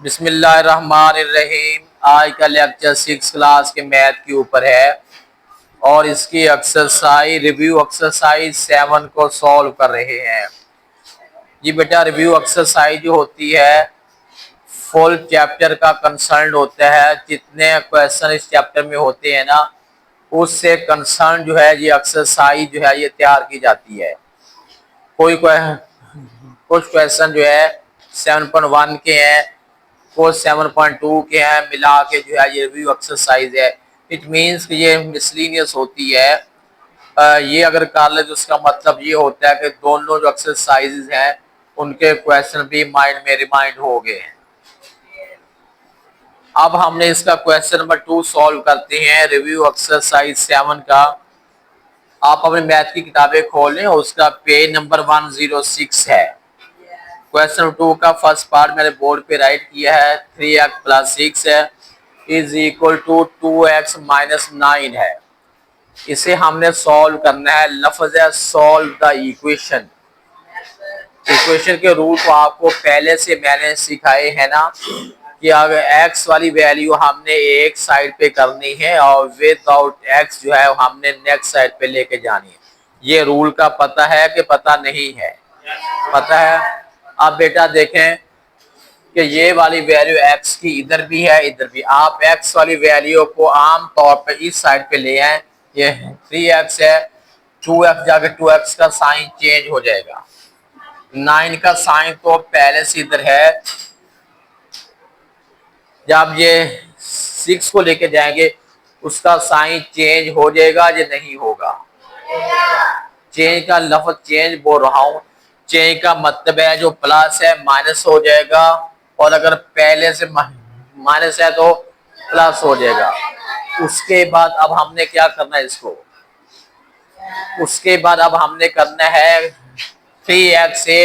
बिस्मिल्लाहिर्रहमानिर्रहीम। आज का लेक्चर 6 क्लास के मैथ के ऊपर है और इसकी एक्सरसाइज रिव्यू एक्सरसाइज 7 को सॉल्व कर रहे हैं। जी बेटा, रिव्यू एक्सरसाइज जो होती है फुल चैप्टर का कंसर्न होता है। जितने क्वेश्चन इस चैप्टर में होते हैं ना, उससे कंसर्न जो है ये एक्सरसाइज जो है ये तैयार की जाती है। कुछ क्वेश्चन जो है 7.1 के हैं, कुछ 7.2 के हैं, मिला के जो है ये रिव्यू एक्सरसाइज है। इट मीन्स कि ये मिसलीनियस होती है। ये अगर कर ले तो उसका मतलब ये होता है कि दोनों जो एक्सरसाइजेज हैं उनके क्वेश्चन भी माइंड में रिमाइंड हो गए हैं। अब हमने इसका क्वेश्चन नंबर 2 सॉल्व करते हैं, रिव्यू एक्सरसाइज 7 का। आप अपने मैथ की किताबें खोल लें, उसका पेज नंबर 106 है। क्वेश्चन 2 का फर्स्ट पार्ट मैंने बोर्ड पे राइट किया है। 3x + 6 है इज इक्वल टू 2x - 9 है। इसे हमने सॉल्व करना है। लफ्ज है सॉल्व द इक्वेशन। इक्वेशन के रूल को आपको पहले से मैंने सिखाए हैं ना, कि अगर x वाली वैल्यू हमने एक साइड पे करनी है और विदाउट x जो है हमने नेक्स्ट साइड पे लेके जानी है। ये रूल का पता है कि पता नहीं है? पता है। अब बेटा देखें कि ये वाली वैल्यू x की इधर भी है, इधर भी। आप x वाली वैल्यू को आम तौर पे इस साइड पे ले आए। ये 3x है, 2x जाके 2x का साइन चेंज हो जाएगा। 9 का साइन तो पहले से इधर है। जब ये 6 को लेके जाएंगे उसका साइन चेंज हो जाएगा या नहीं होगा? चेंज का लफ्ज चेंज बोल रहा हूं। चेंज का मतलब है जो प्लस है माइनस हो जाएगा, और अगर पहले से माइनस है तो प्लस हो जाएगा। उसके बाद अब हमने क्या करना है इसको? उसके बाद अब हमने करना है 3x से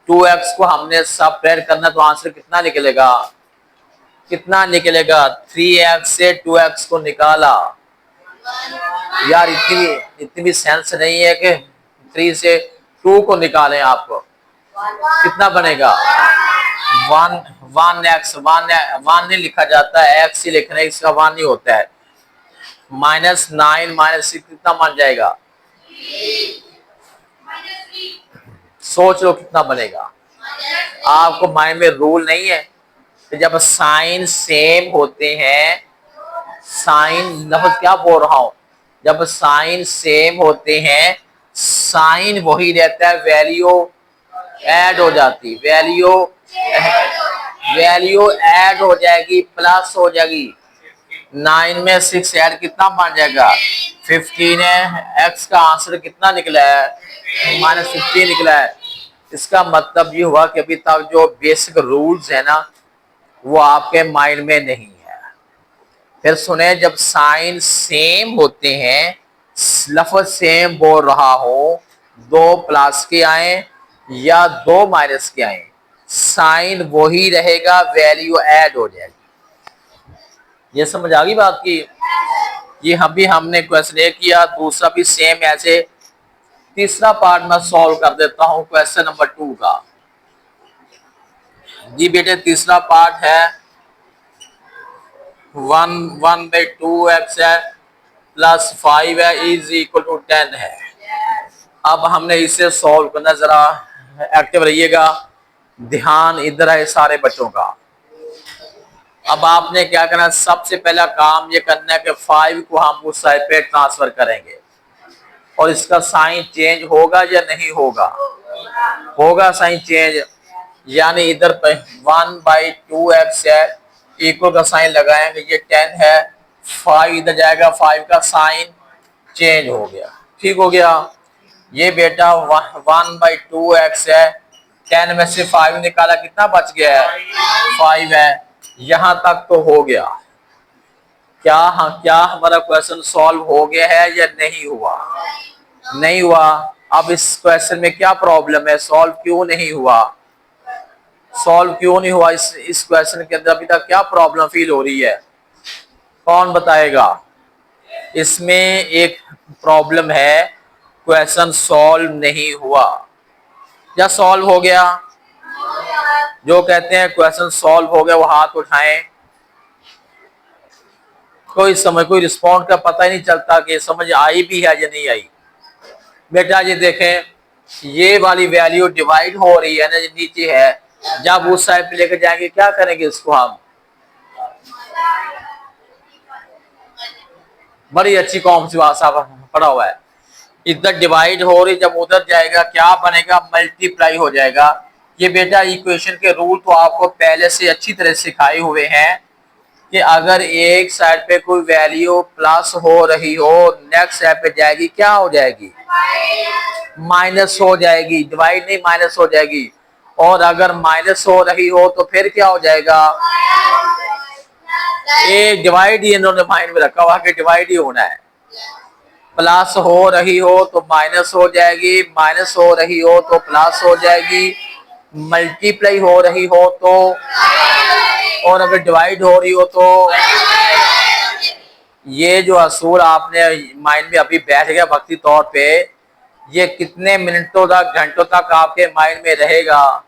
2x को हमने सब्ट्रैक्ट करना, तो आंसर कितना निकलेगा? कितना निकलेगा? 3x से 2x को निकाला। यार इतनी भी सेंस नहीं है कि 3 से 2 को निकालें। आपको कितना बनेगा? 1x 1 नहीं लिखा जाता है, x ही लिखना है, इसका 1 नहीं होता है। -9 -6 कितना बन जाएगा? सोच लो कितना बनेगा। आपको माइंड में रूल नहीं है कि जब साइन सेम होते हैं, साइन लफ्ज क्या बोल रहा हूं, जब साइन सेम होते हैं साइन वही रहता है, वैल्यू ऐड हो जाती, वैल्यू ऐड हो जाएगी, प्लस हो जाएगी। 9 में 6 ऐड कितना बन जाएगा? 15 है। x का आंसर कितना निकला है? -15 निकला है। इसका मतलब ये हुआ कि अभी तक जो बेसिक रूल्स है ना वो आपके माइंड में नहीं है। फिर सुने, जब साइन सेम होते हैं, लफ्ज सेम बोल रहा हो, 2 प्लस के आए या 2 माइनस के आए, साइन वही रहेगा, वैल्यू ऐड हो जाएगी। ये समझ आ गई बात की? ये हमने क्वेश्चन ए किया, दूसरा भी सेम ऐसे। तीसरा पार्ट मैं सॉल्व कर देता हूं क्वेश्चन नंबर 2 का। जी बेटे, तीसरा पार्ट है 1/2x है प्लस 5 है इज इक्वल टू 10 है। अब हमने इसे सॉल्व करना, जरा एक्टिव रहिएगा, ध्यान इधर है सारे बच्चों का। अब आपने क्या करना है, सबसे पहला काम ये करना है कि 5 को हम उस साइड पे ट्रांसफर करेंगे, और इसका साइन चेंज होगा या नहीं होगा? होगा साइन चेंज। यानी इधर 1/2x है, इक्वल का साइन लगाएंगे, ये 10 है, 5 इधर जाएगा, 5 का साइन चेंज हो गया। ठीक हो गया। ये बेटा 1/2x है, 10 में से 5 निकाला, कितना बच गया है? 5 है। यहां तक तो हो गया। क्या हमारा क्वेश्चन सॉल्व हो गया है या नहीं हुआ? नहीं हुआ। अब इस क्वेश्चन में क्या प्रॉब्लम है? सॉल्व क्यों नहीं हुआ? सॉल्व क्यों नहीं हुआ? इस क्वेश्चन के अंदर अभी तक क्या प्रॉब्लम फील हो रही है? कौन बताएगा? इसमें एक प्रॉब्लम है, क्वेश्चन सॉल्व नहीं हुआ या सॉल्व हो गया? जो कहते हैं क्वेश्चन सॉल्व हो गया वो हाथ उठाएं। कोई समझ, कोई रिस्पॉन्ड का पता ही नहीं चलता कि समझ आई भी है या नहीं आई। बेटा ये देखें, ये वाली वैल्यू डिवाइड हो रही है ना, जो नीचे है, जब उस साइड पे लेकर जाएंगे क्या करेंगे इसको हम। बड़ी अच्छी कौन सी भाषा पढ़ा हुआ है। इधर डिवाइड हो रही, जब उधर जाएगा क्या बनेगा, मल्टीप्लाई हो जाएगा। ये बेटा इक्वेशन के रूल तो आपको पहले से अच्छी तरह सिखाए हुए हैं कि अगर एक साइड पे कोई वैल्यू प्लस हो रही हो, नेक्स्ट साइड पे जाएगी क्या हो जाएगी, माइनस हो जाएगी। डिवाइड नहीं, माइनस हो जाएगी। और अगर माइनस हो रही हो तो फिर क्या हो जाएगा, एक डिवाइड ही इन्होंने माइंड में रखा हुआ कि डिवाइड ही होना है। प्लस हो रही हो तो माइनस हो जाएगी, माइनस हो रही हो तो प्लस हो जाएगी, मल्टीप्लाई हो रही हो तो, और अगर डिवाइड हो रही हो तो। ये जो असूल आपने माइंड में अभी बैठ गया वक्ती तौर पे, ये कितने मिनटों तक, घंटों तक आपके माइंड में रहेगा,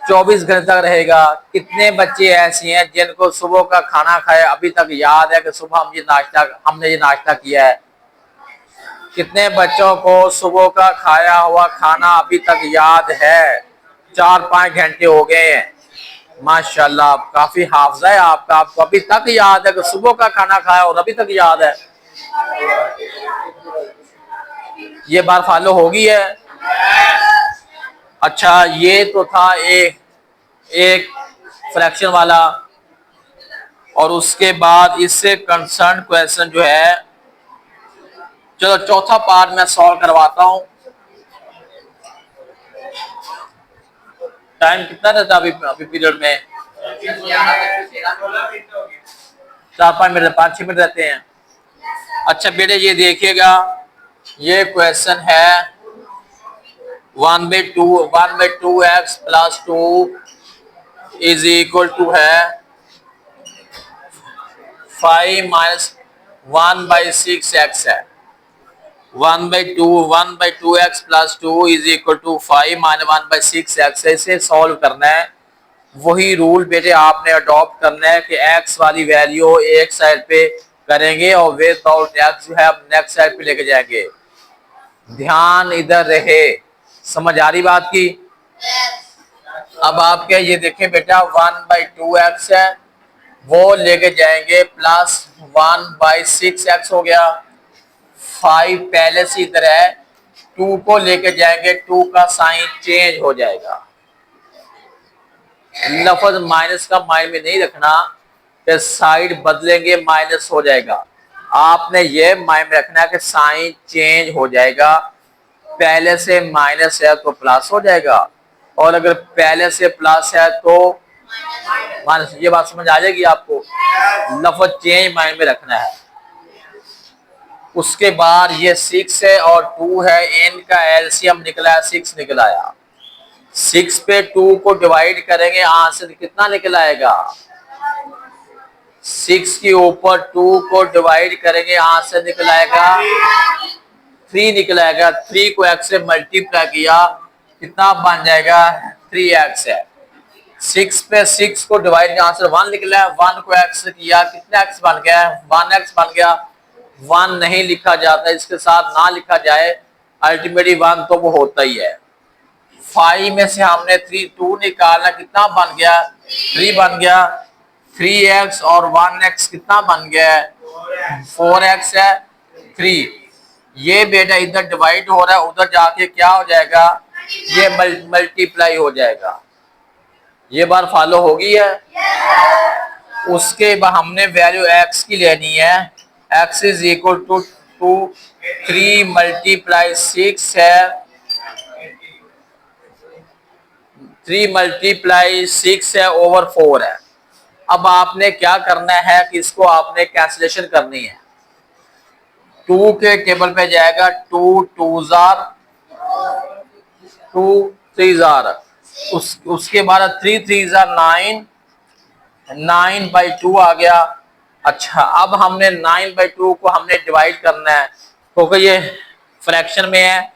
24 घंटे तक रहेगा। कितने बच्चे ऐसे हैं जिनको सुबह का खाना खाया अभी तक याद है कि सुबह हमने ये नाश्ता किया है। कितने बच्चों को सुबह का खाया हुआ खाना अभी तक याद है, 4-5 घंटे हो गए हैं। माशाल्लाह, काफी हाफजा है आपका, आपको अभी तक याद है कि सुबह का खाना खाया और अभी तक याद है। ये बात फॉलो होगी है। अच्छा, ये तो था एक फ्रैक्शन वाला, और उसके बाद इससे कंसर्न क्वेश्चन जो है, चलो चौथा पार्ट मैं सॉल्व करवाता हूं। टाइम कितना रहता अभी पीरियड में, 4-5 मिनट, 5-6 मिनट रहते हैं। अच्छा बेटे ये देखिएगा, ये क्वेश्चन है 1/2x + 2 इज इक्वल टू है 5 - 1/6x है। 1/2x + 2 is equal to 5 - 1/6x। इसे सॉल्व करना है। वही रूल बेटे आपने अडॉप्ट करना है कि x वाली वैल्यू एक साइड पे करेंगे और विदाउट x जो है अब नेक्स्ट साइड पे लेके जाएंगे। ध्यान इधर रहे, समझ आ रही बात की। अब आपके ये देखें बेटा, 1/2x है, वो लेके जाएंगे प्लस 1/6x हो गया। 5 पहले से इधर है, 2 को लेके जाएंगे, 2 का साइन चेंज हो जाएगा। लफ्ज माइनस का माइंड में नहीं रखना कि साइड बदलेंगे माइनस हो जाएगा। आपने ये माइंड में रखना है कि साइन चेंज हो जाएगा। पहले से माइनस है तो प्लस हो जाएगा, और अगर पहले से प्लस है तो माइनस। ये बात समझ आ जाएगी आपको। लफ्ज चेंज माइंड में रखना है। उसके बाद ये 6 है और 2 है, इनका एलसीएम निकला है 6 निकल आया। 6 पे 2 को डिवाइड करेंगे, आंसर कितना निकल आएगा। 6 के ऊपर 2 को डिवाइड करेंगे, आंसर निकल आएगा 3 निकल आएगा। 3 को x से मल्टीप्लाई किया, कितना बन जाएगा, 3x है। 6 पे 6 को डिवाइड किया, आंसर 1 निकला है। 1 को x से किया, कितना x बन गया, 1x बन गया। 1 नहीं लिखा जाता, इसके साथ ना लिखा जाए, अल्टीमेटली 1 तो वो होता ही है। 5 में से हमने 2 निकालना, कितना बन गया, 3 बन गया। 3x और 1x कितना बन गया, 4x है, 3। ये बेटा इधर डिवाइड हो रहा है, उधर जाके क्या हो जाएगा, ये मल्टीप्लाई हो जाएगा। ये बार फॉलो होगी है। उसके बाद हमने वैल्यू x की लेनी है। x इज इक्वल टू 3 × 6 है, 3 × 6 है ओवर 4 है। अब आपने क्या करना है कि इसको आपने कैंसिलेशन करनी है। 2 के टेबल पे जाएगा, 2 2 2 3 उसके बाद 3 3 9, 9/2 आ गया। अच्छा, अब हमने 9/2 को हमने डिवाइड करना है, क्योंकि ये फ्रैक्शन में है,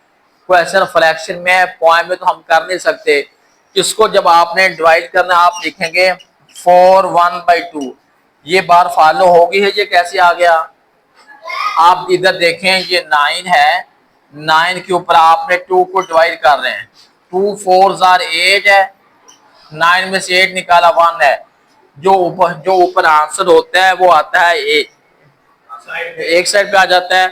क्वेश्चन फ्रैक्शन में है, पॉइंट में तो हम कर नहीं सकते। इसको जब आपने डिवाइड करना आप लिखेंगे 4 1/2। ये बार फॉलो होगी है, ये कैसे आ गया? आप इधर देखें, ये 9 है, 9 के ऊपर आपने 2 को डिवाइड कर रहे हैं, 2 4 8 है, 9 में से 8 निकाला 1 है। जो ऊपर आंसर होता है वो आता है एक साइड पे आ जाता है।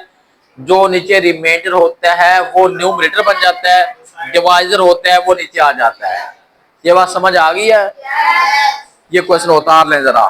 जो नीचे रिमाइंडर होता है वो न्यूमरेटर बन जाता है, डिवाइजर होता है वो नीचे आ जाता है। ये बात समझ आ गई है? ये क्वेश्चन उतार लें जरा।